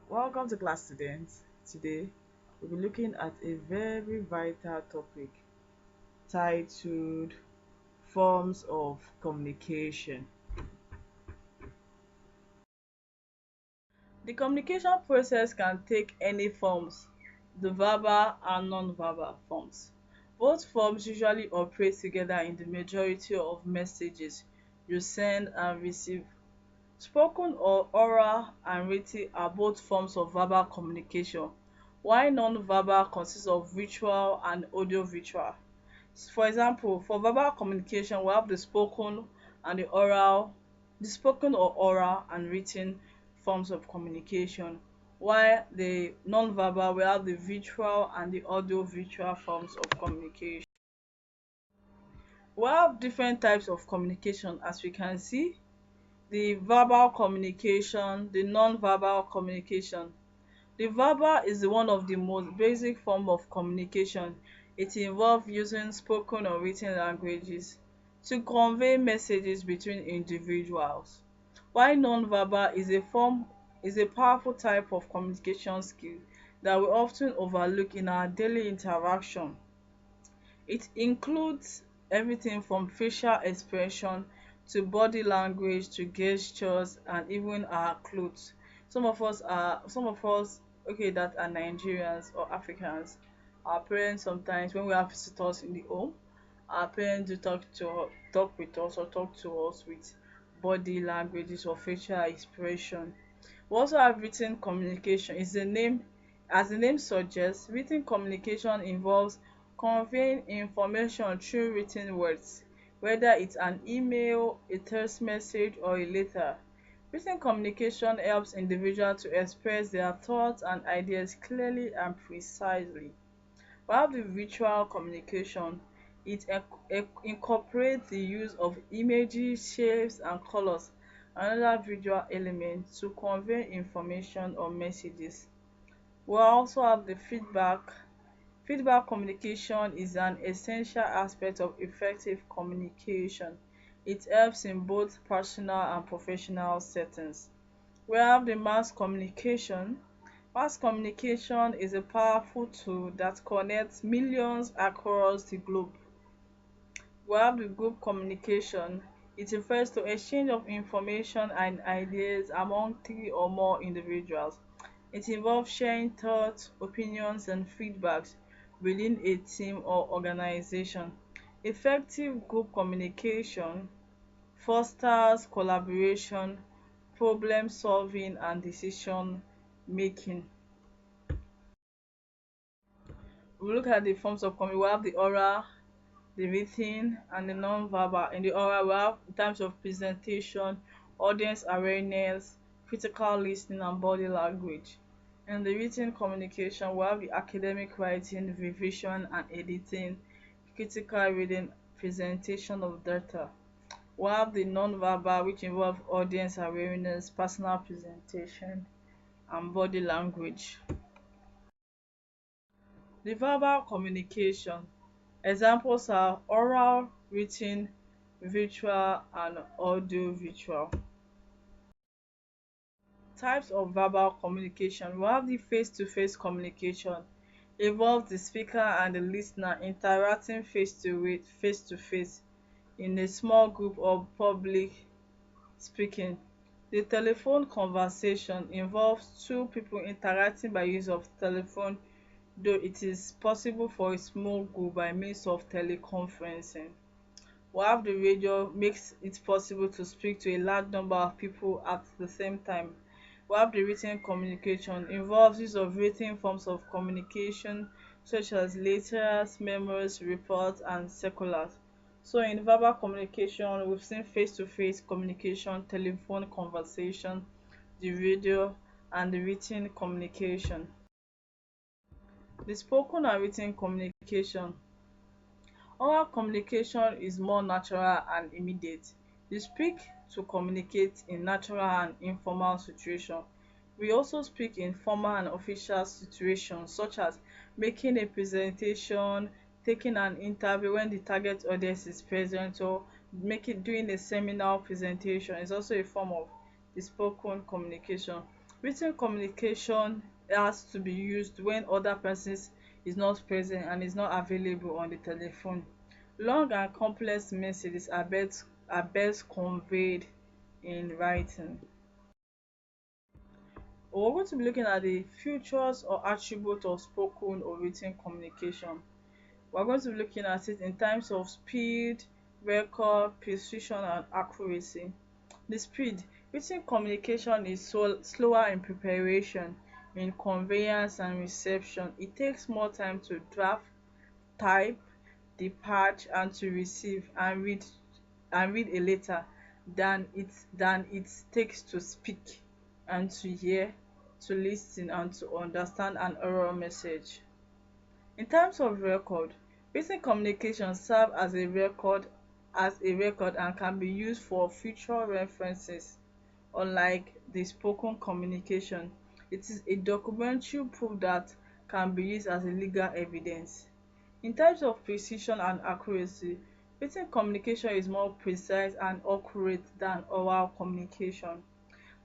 Welcome to class, students. Today we'll be looking at a very vital topic titled Forms of Communication. The communication process can take any forms, the verbal and non-verbal forms. Both forms usually operate together in the majority of messages you send and receive. Spoken or oral and written are both forms of verbal communication, while non-verbal consists of visual and audio-visual. For example, for verbal communication, we have and the oral, the spoken or oral and written forms of communication, while the non-verbal, we have the visual and the audio-visual forms of communication. We have different types of communication, as we can see: the verbal communication, the non-verbal communication. The verbal is one of the most basic form of communication. It involves using spoken or written languages to convey messages between individuals. While non-verbal is a powerful type of communication skill that we often overlook in our daily interaction. It includes everything from facial expression to body language to gestures and even our clothes. Some of us okay that are Nigerians or Africans. Our parents, sometimes when we have visitors in the home, our parents do talk with us or talk to us with body languages or facial expression. We also have written communication. As the name suggests, written communication involves conveying information through written words, whether it's an email, a text message, or a letter. Written communication helps individuals to express their thoughts and ideas clearly and precisely. While the visual communication, incorporates the use of images, shapes, and colors and other visual elements to convey information or messages. We also have the feedback. Feedback communication is an essential aspect of effective communication. It helps in both personal and professional settings. We have the mass communication. Mass communication is a powerful tool that connects millions across the globe. We have the group communication. It refers to exchange of information and ideas among three or more individuals. It involves sharing thoughts, opinions, and feedbacks within a team or organization. Effective group communication fosters collaboration, problem solving, and decision making. We look at the forms of communication. We have the oral, the written, and the non-verbal. In the oral, we have times of presentation, audience awareness, critical listening, and body language. In the written communication, we have the academic writing, revision and editing, critical reading, presentation of data. We have the non-verbal, which involve audience awareness, personal presentation, and body language. The verbal communication examples are oral, written, visual, and audio-visual. Types of verbal communication: we have the face-to-face communication. Involves the speaker and the listener interacting face to face in a small group or public speaking. The telephone conversation involves two people interacting by use of telephone, though it is possible for a small group by means of teleconferencing. We have the radio, makes it possible to speak to a large number of people at the same time. We have the written communication, involves use of written forms of communication such as letters, memos, reports, and circulars. So in verbal communication, we've seen face-to-face communication, telephone conversation, the radio, and the written communication. The spoken and written communication. Oral communication is more natural and immediate. You speak to communicate in natural and informal situations. We also speak in formal and official situations, such as making a presentation, taking an interview when the target audience is present, or doing a seminar presentation is also a form of the spoken communication. Written communication has to be used when other persons is not present and is not available on the telephone. Long and complex messages are best conveyed in writing. We're going to be looking at the features or attributes of spoken or written communication. We're going to be looking at it in terms of speed, record, precision, and accuracy. The speed. Written communication is slower in preparation, in conveyance and reception. It takes more time to draft, type, dispatch, and to receive and read a letter than it takes to speak and to hear, to listen, and to understand an oral message. In terms of record, written communication serve as a record and can be used for future references. Unlike the spoken communication, it is a documentary proof that can be used as a legal evidence. In terms of precision and accuracy, written communication is more precise and accurate than oral communication.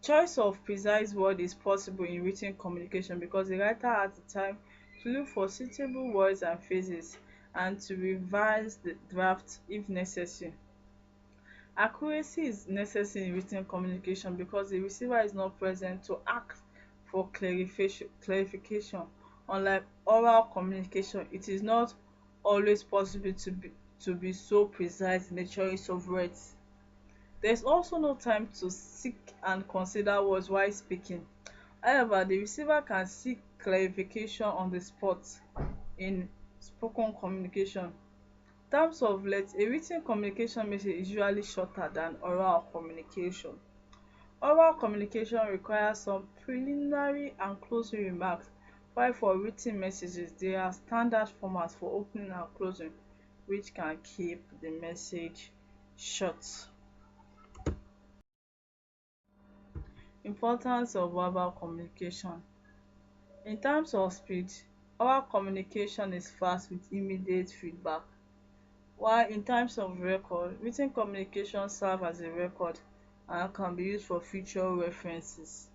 Choice of precise word is possible in written communication because the writer has the time to look for suitable words and phrases and to revise the draft if necessary. Accuracy is necessary in written communication because the receiver is not present to ask for clarification. Unlike oral communication, it is not always possible to be so precise in the choice of words. There is also no time to seek and consider words while speaking. However, the receiver can seek clarification on the spot in spoken communication. Terms of length. A written communication message is usually shorter than oral communication. Oral communication requires some preliminary and closing remarks, while for written messages there are standard formats for opening and closing which can keep the message short. Importance of verbal communication. In terms of speed, oral communication is fast with immediate feedback, while in terms of record, written communication serve as a record and can be used for future references.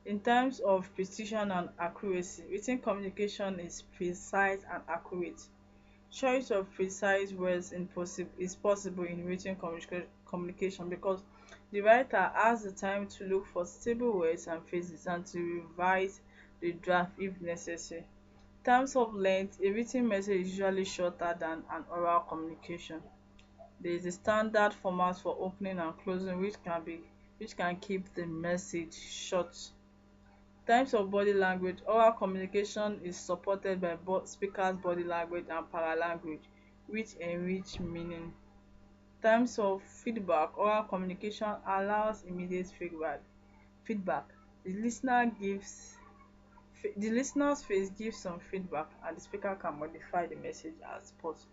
In terms of precision and accuracy, written communication is precise and accurate. Choice of precise words is possible in written communication because the writer has the time to look for stable words and phrases and to revise the draft if necessary. Terms of length, a written message is usually shorter than an oral communication. There is a standard format for opening and closing which can keep the message short. Types of body language. Oral communication is supported by both speakers' body language and paralanguage, which enrich meaning. Terms of feedback. Oral communication allows immediate feedback. The listener's face gives some feedback and the speaker can modify the message as possible.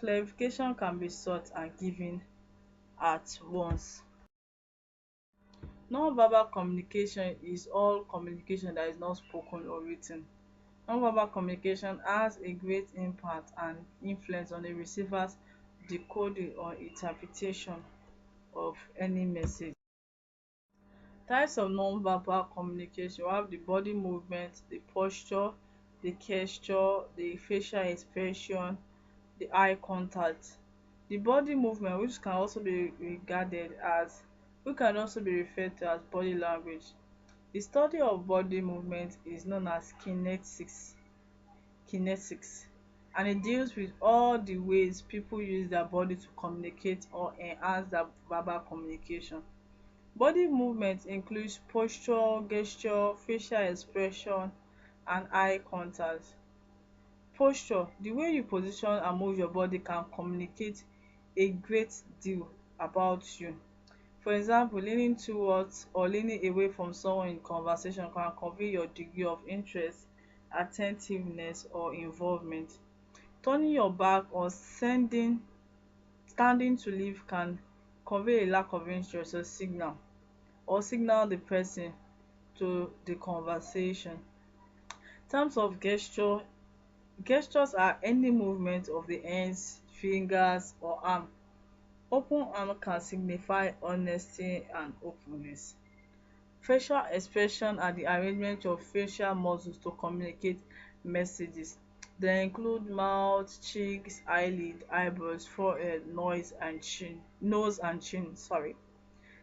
Clarification can be sought and given at once. Non-verbal communication is all communication that is not spoken or written. Non-verbal communication has a great impact and influence on the receiver's decoding or interpretation of any message. Types of non-verbal communication. We have the body movement, the posture, the gesture, the facial expression, the eye contact. The body movement, which can also be referred to as body language. The study of body movement is known as kinetics, and it deals with all the ways people use their body to communicate or enhance their verbal communication. Body movement includes posture, gesture, facial expression, and eye contact. Posture, the way you position and move your body can communicate a great deal about you. For example, leaning towards or leaning away from someone in conversation can convey your degree of interest, attentiveness, or involvement. Turning your back or standing to leave can convey a lack of interest or signal the person to the conversation. In terms of gesture, gestures are any movement of the hands, fingers, or arm. Open arm can signify honesty and openness. Facial expression are the arrangement of facial muscles to communicate messages. They include mouth, cheeks, eyelid, eyebrows, forehead, nose and chin.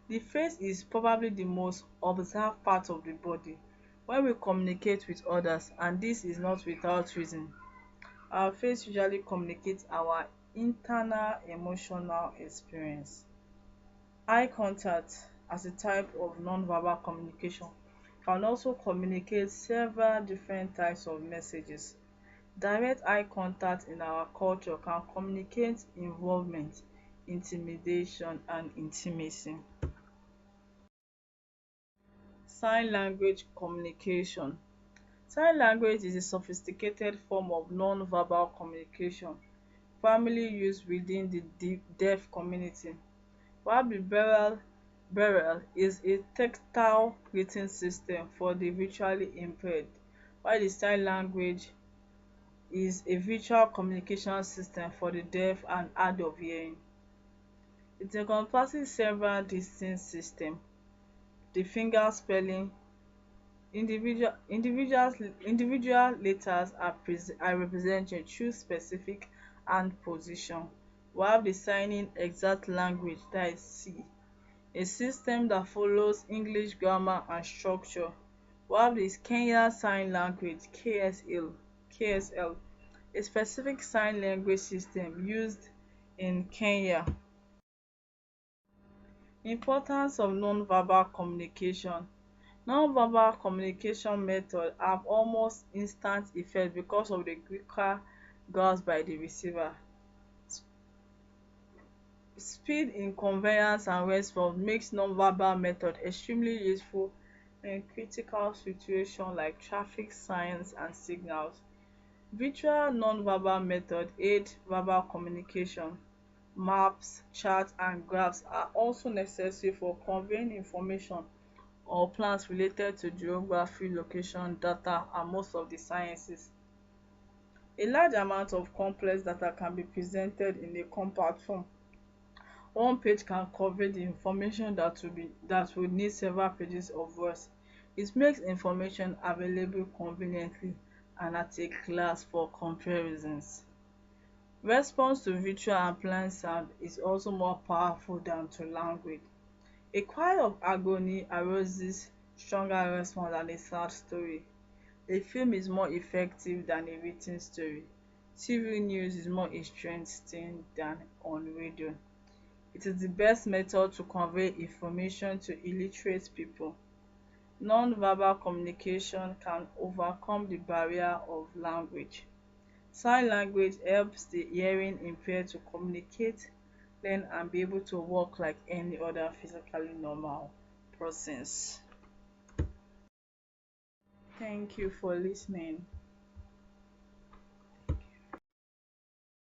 The face is probably the most observed part of the body when we communicate with others, and this is not without reason. Our face usually communicates our internal emotional experience. Eye contact, as a type of non-verbal communication, can also communicate several different types of messages. Direct eye contact in our culture can communicate involvement, intimidation, and intimacy. Sign language communication. Sign language is a sophisticated form of non-verbal communication primarily used within the deaf community, while the Braille is a tactile written system for the visually impaired, while the sign language is a visual communication system for the deaf and hard of hearing. It encompasses several distinct systems: the finger spelling. Individual letters are represented through specific hand position, while the signing exact language, that is C, a system that follows English grammar and structure, while the Kenyan Sign Language (KSL), a specific sign language system used in Kenya. Importance of non-verbal communication. Non-verbal communication methods have almost instant effect because of the quicker grasp by the receiver. Speed in conveyance and response makes non-verbal method extremely useful in critical situations like traffic signs and signals. Visual non-verbal method aid verbal communication. Maps, charts, and graphs are also necessary for conveying information or plans related to geography, location, data, and most of the sciences. A large amount of complex data can be presented in a compact form. One page can convey the information that would need several pages of words. It makes information available conveniently and at a glance for comparisons. Response to visual and plain sound is also more powerful than to language. A cry of agony arouses stronger response than a sad story. A film is more effective than a written story. TV news is more interesting than on radio. It is the best method to convey information to illiterate people. Non-verbal communication can overcome the barrier of language. Sign language helps the hearing impaired to communicate, learn, and be able to work like any other physically normal persons. Thank you for listening.